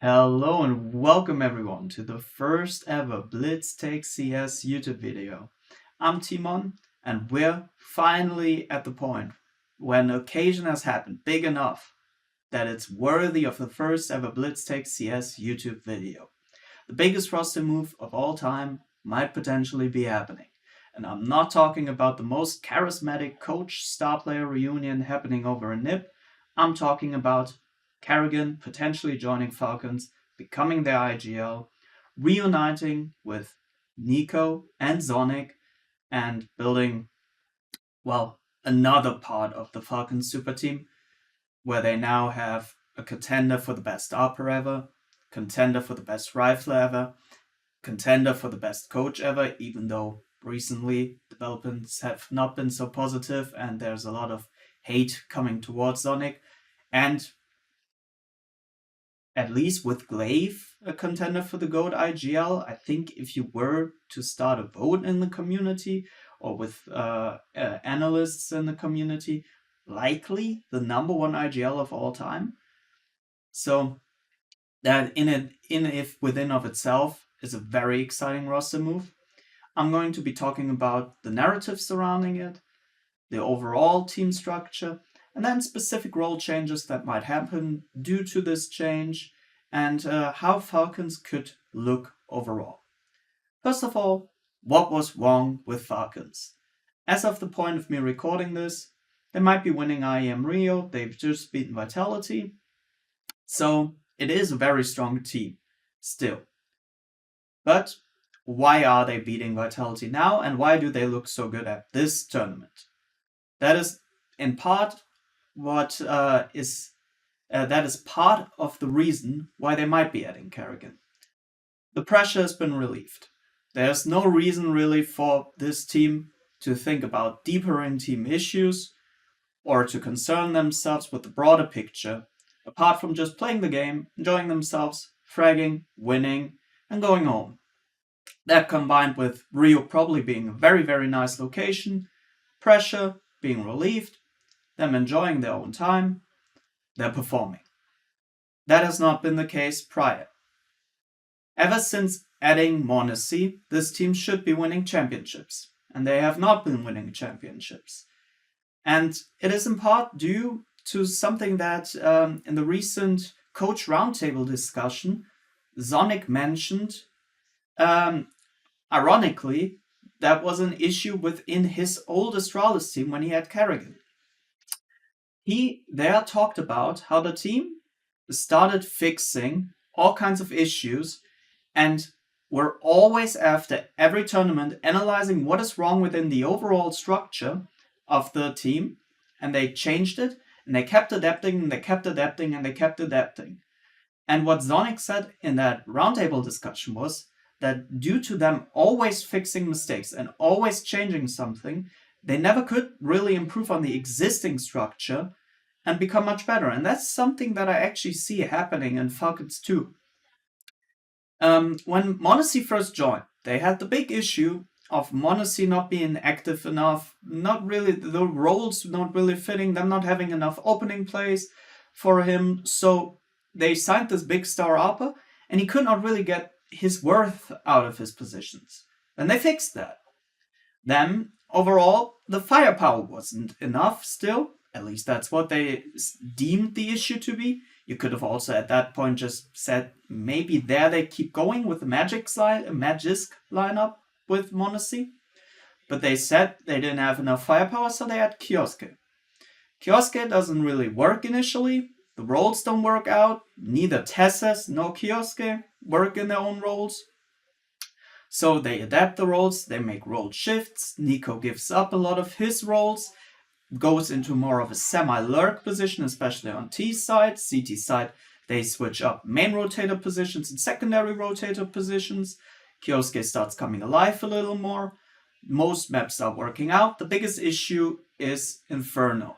Hello and welcome everyone to the first ever BlitzTakeCS YouTube video. I'm Timon and we're finally at the point when an occasion has happened big enough that it's worthy of the first ever BlitzTakeCS YouTube video. The biggest roster move of all time might potentially be happening. And I'm not talking about the most charismatic coach star player reunion happening over a nip. I'm talking about Karrigan potentially joining Falcons, becoming their IGL, reuniting with Nico and Sonic, and building, another part of the Falcons super team where they now have a contender for the best ARPA ever, contender for the best rifler ever, contender for the best coach ever, even though recently developments have not been so positive and there's a lot of hate coming towards Sonic. And at least with Glaive a contender for the GOAT IGL, I think if you were to start a vote in the community or with analysts in the community, likely the number one IGL of all time. So that within of itself is a very exciting roster move. I'm going to be talking about the narrative surrounding it, the overall team structure, and then specific role changes that might happen due to this change, and how Falcons could look overall. First of all, what was wrong with Falcons? As of the point of me recording this, they might be winning IEM Rio, they've just beaten Vitality, so it is a very strong team still. But why are they beating Vitality now, and why do they look so good at this tournament? That is in part that is part of the reason why they might be adding Karrigan. The pressure has been relieved. There's no reason really for this team to think about deeper in-team issues or to concern themselves with the broader picture, apart from just playing the game, enjoying themselves, fragging, winning, and going home. That combined with Rio probably being a very, very nice location, pressure being relieved, them enjoying their own time, they're performing. That has not been the case prior. Ever since adding Monacy, this team should be winning championships, and they have not been winning championships. And it is in part due to something that in the recent coach roundtable discussion, Sonic mentioned. Ironically, that was an issue within his old Astralis team when he had Karrigan. He there talked about how the team started fixing all kinds of issues and were always after every tournament analyzing what is wrong within the overall structure of the team, and they changed it, and they kept adapting, and they kept adapting, and they kept adapting. And what Sonic said in that roundtable discussion was that due to them always fixing mistakes and always changing something, they never could really improve on the existing structure and become much better. And that's something that I actually see happening in Falcons too. When Monacy first joined, they had the big issue of Monacy not being active enough, not really, the roles not really fitting, them not having enough opening plays for him. So they signed this big star ARPA, and he could not really get his worth out of his positions. And they fixed that. Then, overall, the firepower wasn't enough still. At least that's what they deemed the issue to be. You could have also at that point just said maybe there they keep going with the Magisk lineup with Monacy. But they said they didn't have enough firepower, so they had Kioske. Kioske doesn't really work initially. The roles don't work out. Neither Tesses nor Kioske work in their own roles. So they adapt the roles, they make role shifts. Nico gives up a lot of his roles, goes into more of a semi-lurk position, especially on T side. CT side, they switch up main rotator positions and secondary rotator positions. Kioske starts coming alive a little more. Most maps are working out. The biggest issue is Inferno.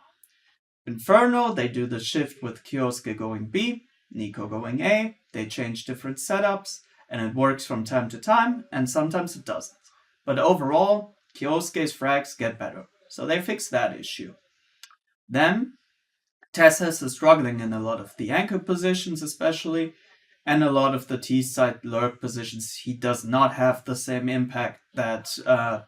Inferno, they do the shift with Kioske going B, Nico going A. They change different setups, and it works from time to time, and sometimes it doesn't. But overall, Kioske's frags get better. So they fix that issue. Then, Tesses is struggling in a lot of the anchor positions especially. And a lot of the T-side lurk positions, he does not have the same impact that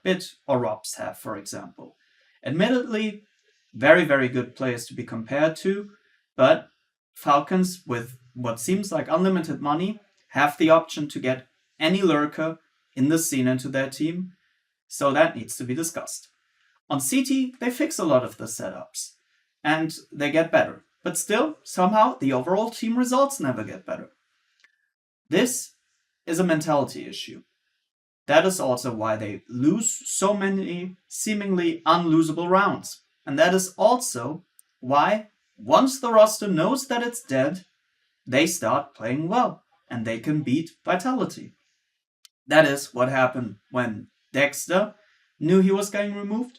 Bit or Robs have, for example. Admittedly, very, very good players to be compared to, but Falcons, with what seems like unlimited money, have the option to get any lurker in the scene into their team, so that needs to be discussed. On CT, they fix a lot of the setups, and they get better. But still, somehow, the overall team results never get better. This is a mentality issue. That is also why they lose so many seemingly unlosable rounds. And that is also why, once the roster knows that it's dead, they start playing well and they can beat Vitality. That is what happened when Dexter knew he was getting removed.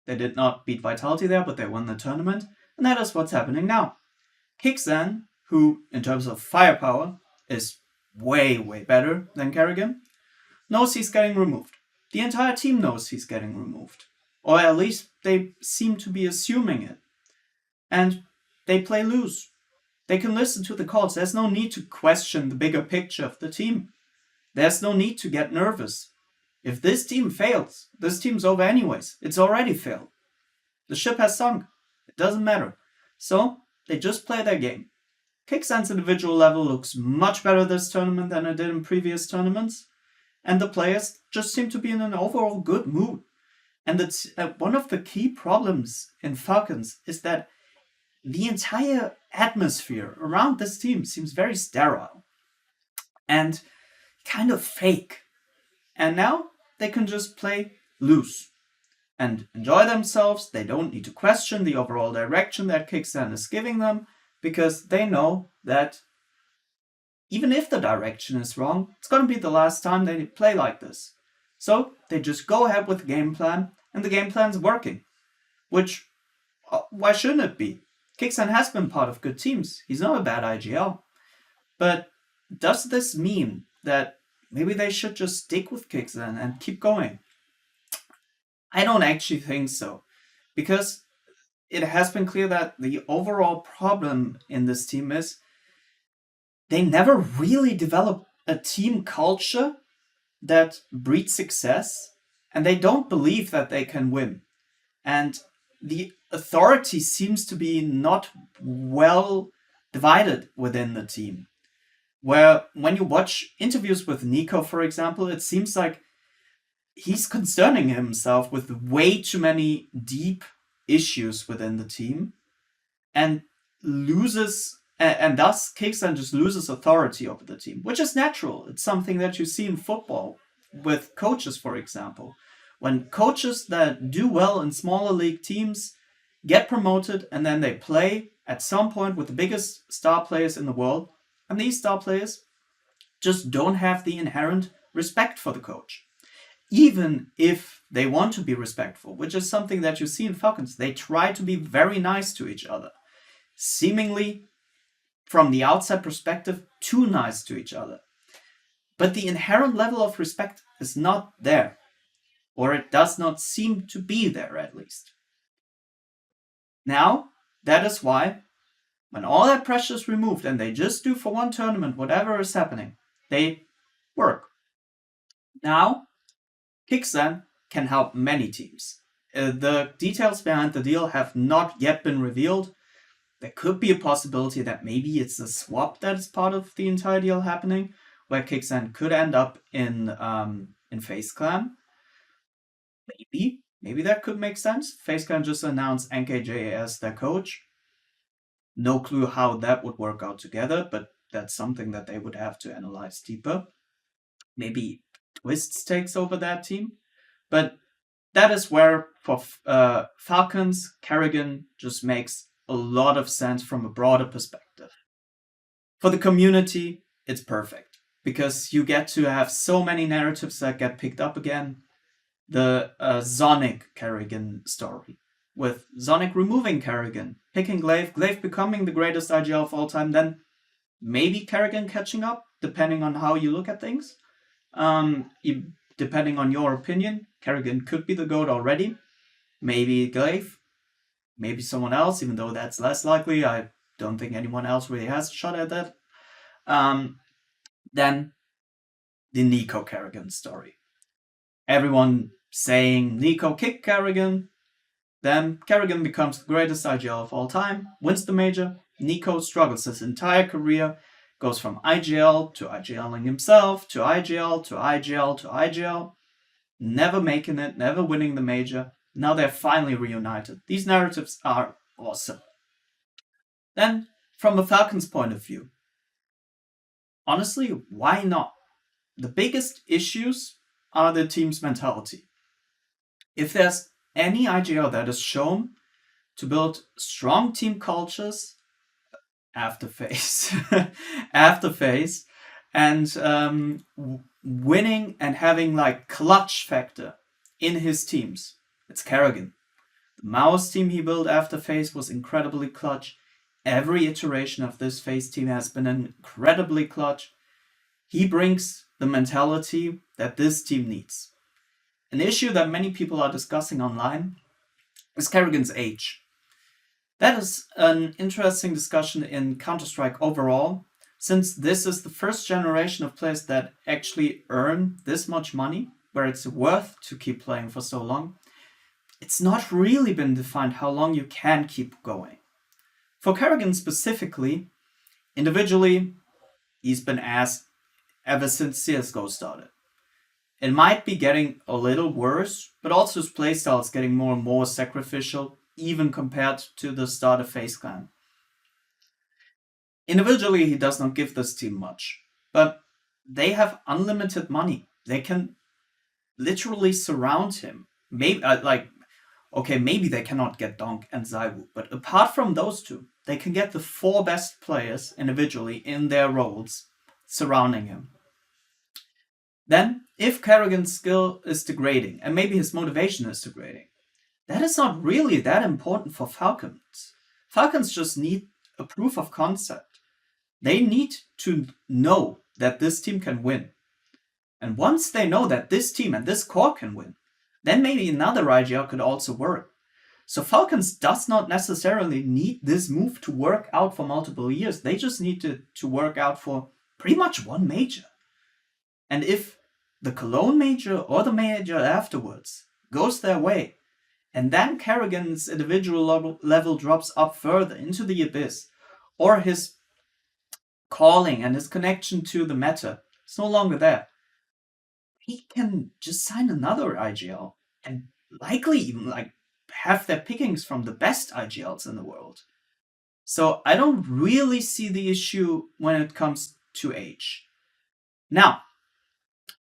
They did not beat Vitality there, but they won the tournament. And that is what's happening now. Karrigan, who, in terms of firepower, is way, way better than Karrigan, knows he's getting removed. The entire team knows he's getting removed. Or at least they seem to be assuming it. And they play loose. They can listen to the calls. There's no need to question the bigger picture of the team. There's no need to get nervous. If this team fails, this team's over anyways. It's already failed. The ship has sunk. It doesn't matter. So, they just play their game. Kicksan's individual level looks much better this tournament than it did in previous tournaments. And the players just seem to be in an overall good mood. And it's one of the key problems in Falcons is that the entire atmosphere around this team seems very sterile and kind of fake. And now they can just play loose and enjoy themselves. They don't need to question the overall direction that Kicksan is giving them because they know that even if the direction is wrong, it's going to be the last time they play like this. So they just go ahead with the game plan, and the game plan's working. Which, why shouldn't it be? Kicksan has been part of good teams. He's not a bad IGL. But does this mean that maybe they should just stick with Kicksan and keep going? I don't actually think so. Because it has been clear that the overall problem in this team is they never really develop a team culture that breeds success, and they don't believe that they can win. And the authority seems to be not well divided within the team. Where when you watch interviews with Nico, for example, it seems like he's concerning himself with way too many deep issues within the team and loses, and thus Kicksan just loses authority over the team, which is natural. It's something that you see in football with coaches, for example. When coaches that do well in smaller league teams get promoted and then they play at some point with the biggest star players in the world, and these star players just don't have the inherent respect for the coach. Even if they want to be respectful, which is something that you see in Falcons, they try to be very nice to each other. Seemingly, from the outside perspective, too nice to each other. But the inherent level of respect is not there. Or it does not seem to be there, at least. Now, that is why, when all that pressure is removed and they just do for one tournament whatever is happening, they work. Now, Kicksan can help many teams. The details behind the deal have not yet been revealed. There could be a possibility that maybe it's a swap that is part of the entire deal happening, where Kicksan could end up in FaZe Clan. Maybe that could make sense. FaZe Clan just announced NKJ as their coach. No clue how that would work out together, but that's something that they would have to analyze deeper. Maybe Twists takes over that team. But that is where, for Falcons, Karrigan just makes a lot of sense from a broader perspective. For the community, it's perfect. Because you get to have so many narratives that get picked up again. The Zonic Karrigan story, with Zonic removing Karrigan, picking Glaive becoming the greatest IGL of all time, then maybe Karrigan catching up, depending on how you look at things. Depending on your opinion, Karrigan could be the GOAT already. Maybe Glaive, maybe someone else, even though that's less likely. I don't think anyone else really has a shot at that. Then the Nico Karrigan story. Everyone saying Nico kicked Karrigan. Then Karrigan becomes the greatest IGL of all time, wins the major. Nico struggles his entire career, goes from IGL to IGLing himself, to IGL, to IGL, to IGL, never making it, never winning the major. Now they're finally reunited. These narratives are awesome. Then, from a Falcons point of view, honestly, why not? The biggest issues are the team's mentality. If there's any IGL that is shown to build strong team cultures after phase, after phase, and winning and having like clutch factor in his teams, it's Karrigan. The Mouse team he built after phase was incredibly clutch. Every iteration of this phase team has been incredibly clutch. He brings the mentality that this team needs. An issue that many people are discussing online is Karrigan's age. That is an interesting discussion in Counter-Strike overall, since this is the first generation of players that actually earn this much money, where it's worth to keep playing for so long. It's not really been defined how long you can keep going. For Karrigan specifically, individually, he's been asked ever since CSGO started. It might be getting a little worse, but also his playstyle is getting more and more sacrificial, even compared to the start of FaZe Clan. Individually, he does not give this team much, but they have unlimited money. They can literally surround him. Maybe maybe they cannot get Donk and Zaiwu, but apart from those two, they can get the 4 best players individually in their roles surrounding him. Then, if Karrigan's skill is degrading, and maybe his motivation is degrading, that is not really that important for Falcons. Falcons just need a proof of concept. They need to know that this team can win. And once they know that this team and this core can win, then maybe another IGL could also work. So Falcons does not necessarily need this move to work out for multiple years. They just need to work out for pretty much one major. And if the Cologne major or the major afterwards goes their way, and then Karrigan's individual level drops up further into the abyss, or his calling and his connection to the meta is no longer there, he can just sign another IGL and likely even have their pickings from the best IGLs in the world. So I don't really see the issue when it comes to age. Now,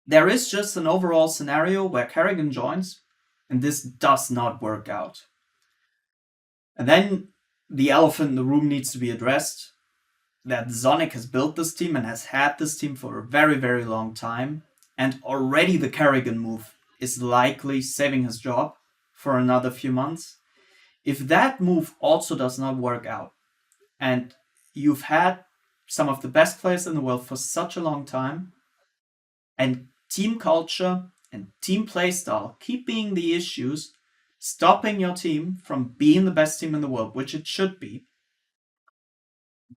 there is just an overall scenario where Karrigan joins, and this does not work out. And then the elephant in the room needs to be addressed, that Zonic has built this team and has had this team for a very, very long time, and already the Karrigan move is likely saving his job for another few months. If that move also does not work out, and you've had some of the best players in the world for such a long time, and team culture and team playstyle keep being the issues, stopping your team from being the best team in the world, which it should be,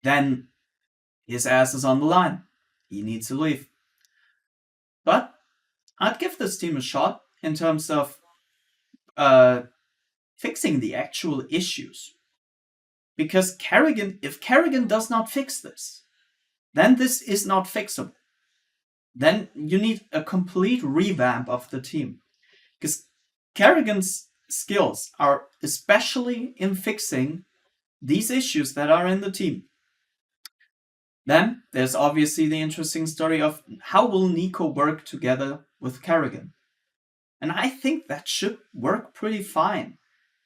then his ass is on the line. He needs to leave. But I'd give this team a shot in terms of fixing the actual issues. Because if Karrigan does not fix this, then this is not fixable. Then you need a complete revamp of the team. Because Karrigan's skills are especially in fixing these issues that are in the team. Then there's obviously the interesting story of how will Nico work together with Karrigan. And I think that should work pretty fine.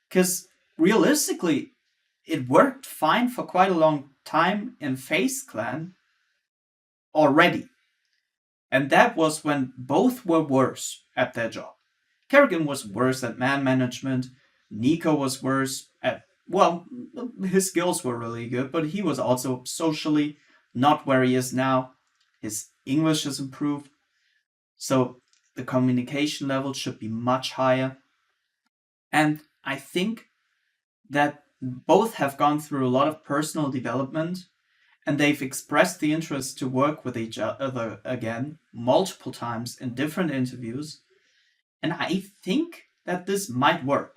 Because realistically, it worked fine for quite a long time in FaZe Clan already. And that was when both were worse at their job. Karrigan was worse at man management. Nico was worse at, well, his skills were really good, but he was also socially not where he is now. His English has improved. So the communication level should be much higher. And I think that both have gone through a lot of personal development and they've expressed the interest to work with each other again multiple times in different interviews. And I think that this might work.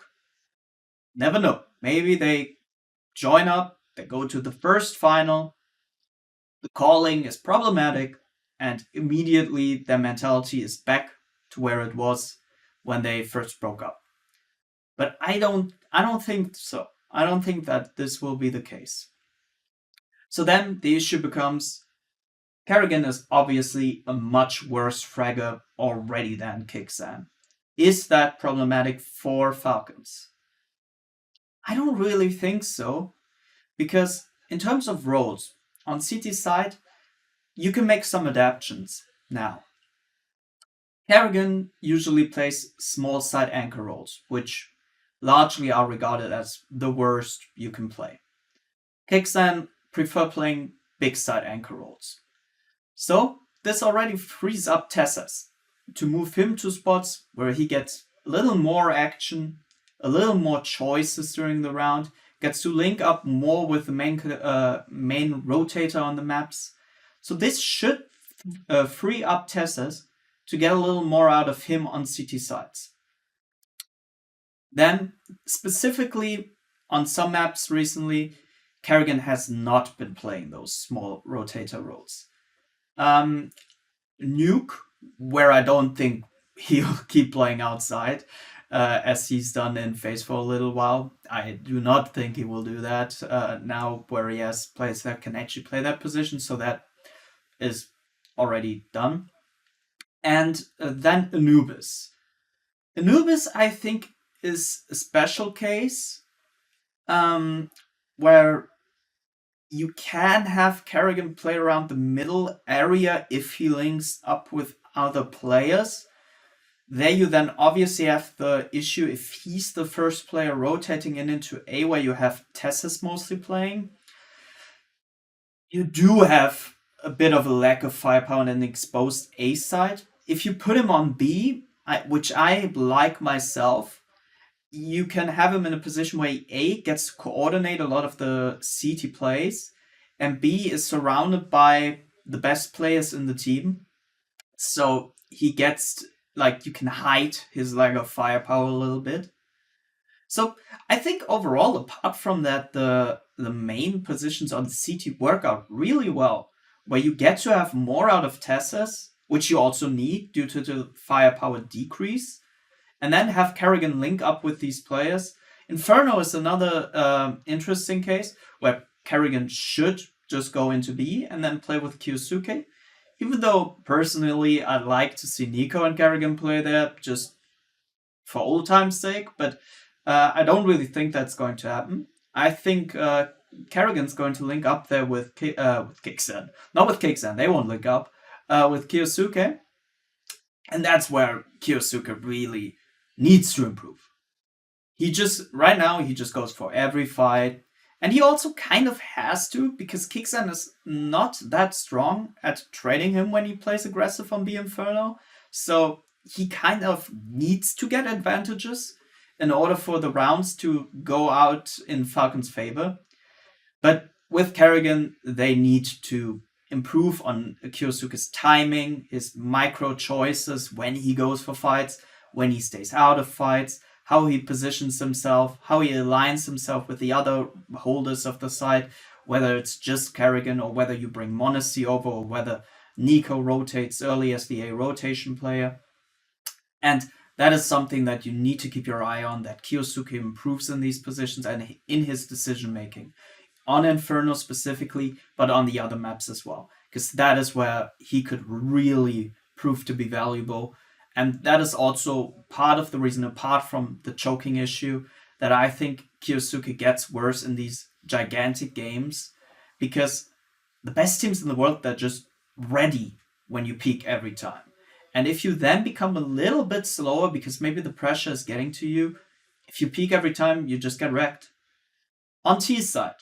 Never know. Maybe they join up, they go to the first final, the calling is problematic, and immediately their mentality is back to where it was when they first broke up. But I don't think so. I don't think that this will be the case. So then the issue becomes Karrigan is obviously a much worse fragger already than Kixan. Is that problematic for Falcons? I don't really think so, because in terms of roles, on CT side, you can make some adaptations now. Karrigan usually plays small side anchor roles, which largely are regarded as the worst you can play. Kixan prefer playing big side anchor roles. So this already frees up Tessas to move him to spots where he gets a little more action, a little more choices during the round, gets to link up more with the main rotator on the maps. So this should free up Tessas to get a little more out of him on CT sides. Then, specifically on some maps recently, Karrigan has not been playing those small rotator roles. Nuke, where I don't think he'll keep playing outside, as he's done in phase for a little while. I do not think he will do that now, where he has players that can actually play that position, so that is already done. And then Anubis. Anubis, I think, is a special case where you can have Karrigan play around the middle area if he links up with other players. There you then obviously have the issue if he's the first player rotating into A, where you have Tessas mostly playing. You do have a bit of a lack of firepower on an exposed A side. If you put him on B, which I like myself, you can have him in a position where A gets to coordinate a lot of the CT plays, and B is surrounded by the best players in the team. So he gets, you can hide his lack of firepower a little bit. So I think overall, apart from that, the main positions on the CT work out really well, where you get to have more out of Tessas, which you also need due to the firepower decrease, and then have Karrigan link up with these players. Inferno is another interesting case where Karrigan should just go into B and then play with Kyosuke. Even though personally I'd like to see Nico and Karrigan play there just for old time's sake, but I don't really think that's going to happen. I think Karrigan's going to link up there with Kixan. Not with Kixan, they won't link up. With Kyosuke. And that's where Kyosuke really needs to improve. Right now, he just goes for every fight. And he also kind of has to, because Kixan is not that strong at trading him when he plays aggressive on B Inferno. So he kind of needs to get advantages in order for the rounds to go out in Falcon's favor. But with Karrigan, they need to improve on Kyosuke's timing, his micro choices, when he goes for fights, when he stays out of fights, how he positions himself, how he aligns himself with the other holders of the side, whether it's just Karrigan or whether you bring Monacy over or whether Nico rotates early as the A rotation player. And that is something that you need to keep your eye on, that Kyosuke improves in these positions and in his decision making. On Inferno specifically, but on the other maps as well. Because that is where he could really prove to be valuable. And that is also part of the reason, apart from the choking issue, that I think Kyosuke gets worse in these gigantic games. Because the best teams in the world, they're just ready when you peak every time. And if you then become a little bit slower because maybe the pressure is getting to you, if you peak every time, you just get wrecked. On T's side,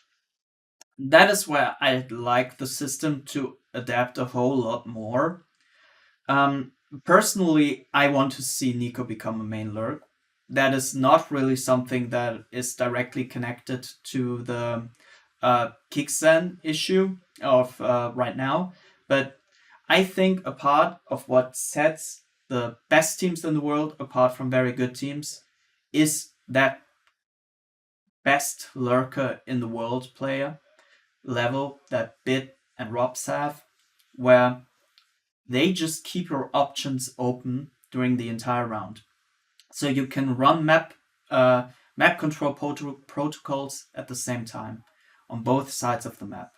that is where I'd like the system to adapt a whole lot more. Personally, I want to see Nico become a main lurk. That is not really something that is directly connected to the kickstand issue of right now, but I think a part of what sets the best teams in the world apart from very good teams is that best lurker in the world player level that Bit and Robs have, where they just keep your options open during the entire round. So you can run map control protocols at the same time on both sides of the map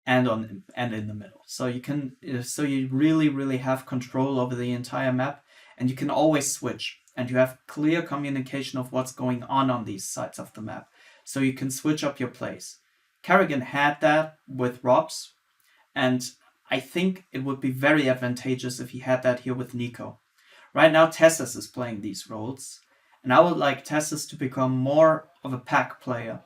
and in the middle. So you really have control over the entire map, and you can always switch, and you have clear communication of what's going on these sides of the map. So you can switch up your plays. Karrigan had that with Robs, and I think it would be very advantageous if he had that here with Nico. Right now, Tessus is playing these roles, and I would like Tessus to become more of a pack player,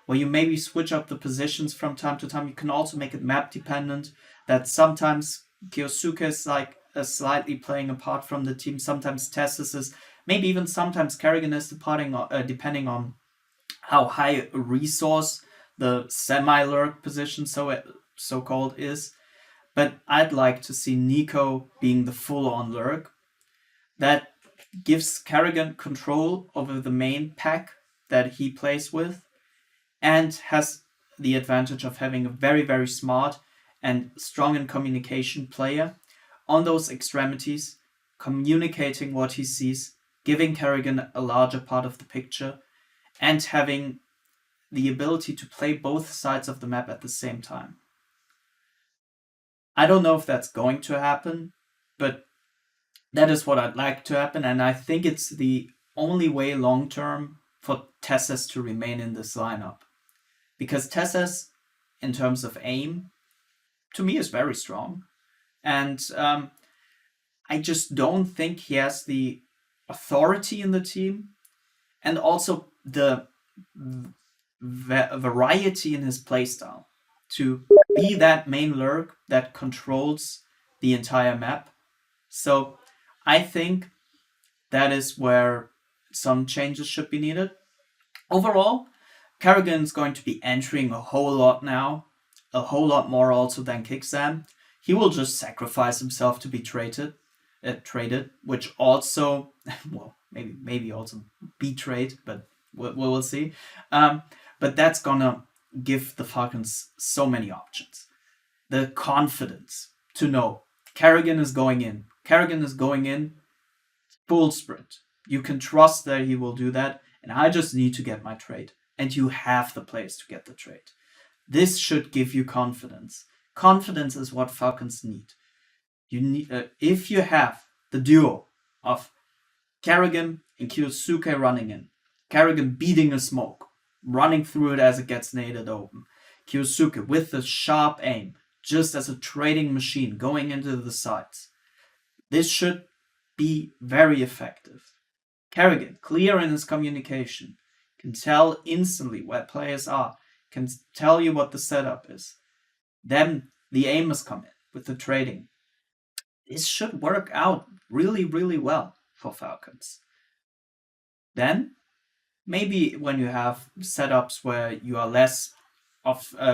where you maybe switch up the positions from time to time. You can also make it map dependent, that sometimes Kyosuke is like slightly playing apart from the team, sometimes Tessus is, maybe even sometimes Karrigan is depending on how high a resource the semi-lurk position so-called is. But I'd like to see Nico being the full-on lurk. That gives Karrigan control over the main pack that he plays with, and has the advantage of having a very smart and strong in communication player on those extremities, communicating what he sees, giving Karrigan a larger part of the picture, and having the ability to play both sides of the map at the same time. I don't know if that's going to happen, but that is what I'd like to happen, and I think it's the only way long term for Tessus to remain in this lineup. Because Tessus, in terms of aim, to me is very strong. And I just don't think he has the authority in the team, and also the variety in his playstyle to be that main lurk that controls the entire map. So I think that is where some changes should be needed. Overall, Karrigan is going to be entering a whole lot now, a whole lot more also than Kickstand. He will just sacrifice himself to be traded, which also, well, maybe also betrayed, but we'll see. But that's gonna give the Falcons so many options. The confidence to know Karrigan is going in. Karrigan is going in full sprint. You can trust that he will do that, and I just need to get my trade. And you have the players to get the trade. This should give you confidence. Confidence is what Falcons need. You need if you have the duo of Karrigan and Kyosuke running in, Karrigan beating a smoke, running through it as it gets naded open, Kyosuke with the sharp aim, just as a trading machine going into the sides. This should be very effective. Karrigan, clear in his communication, can tell instantly where players are, can tell you what the setup is. Then the aim must come in with the trading. This should work out really well for Falcons. Then, maybe when you have setups where you are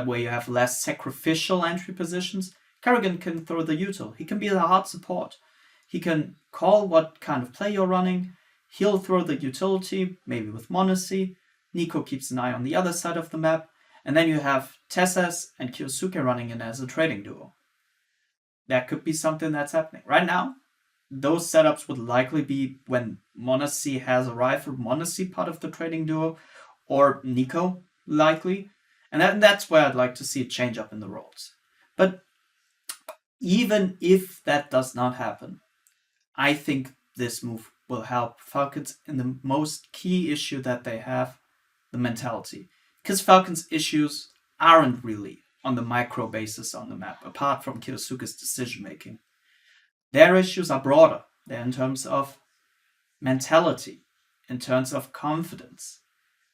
where you have less sacrificial entry positions, Karrigan can throw the util. He can be the hard support. He can call what kind of play you're running. He'll throw the utility, maybe with Monacy. Nico keeps an eye on the other side of the map. And then you have Tessus and Kyosuke running in as a trading duo. That could be something that's happening. Right now, those setups would likely be when Monacy has arrived for Monacy part of the trading duo, or Nico, likely. And that's where I'd like to see a change up in the roles. But even if that does not happen, I think this move will help Falcons in the most key issue that they have, the mentality. Because Falcons' issues aren't really on the micro basis on the map, apart from Kyosuke's decision making. Their issues are broader. They're in terms of mentality, in terms of confidence.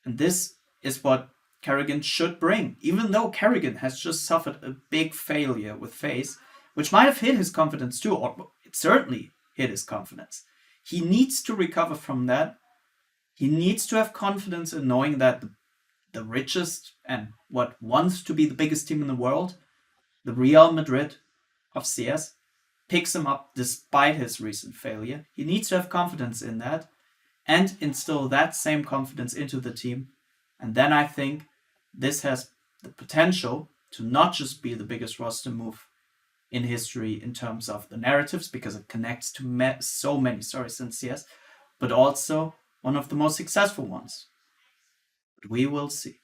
And this is what Karrigan should bring, even though Karrigan has just suffered a big failure with FaZe, which might have hit his confidence too, or it certainly hit his confidence. He needs to recover from that. He needs to have confidence in knowing that the richest and what wants to be the biggest team in the world, the Real Madrid of CS, picks him up despite his recent failure. He needs to have confidence in that and instill that same confidence into the team. And then I think this has the potential to not just be the biggest roster move in history in terms of the narratives, because it connects to so many stories in CS, but also one of the most successful ones. But we will see.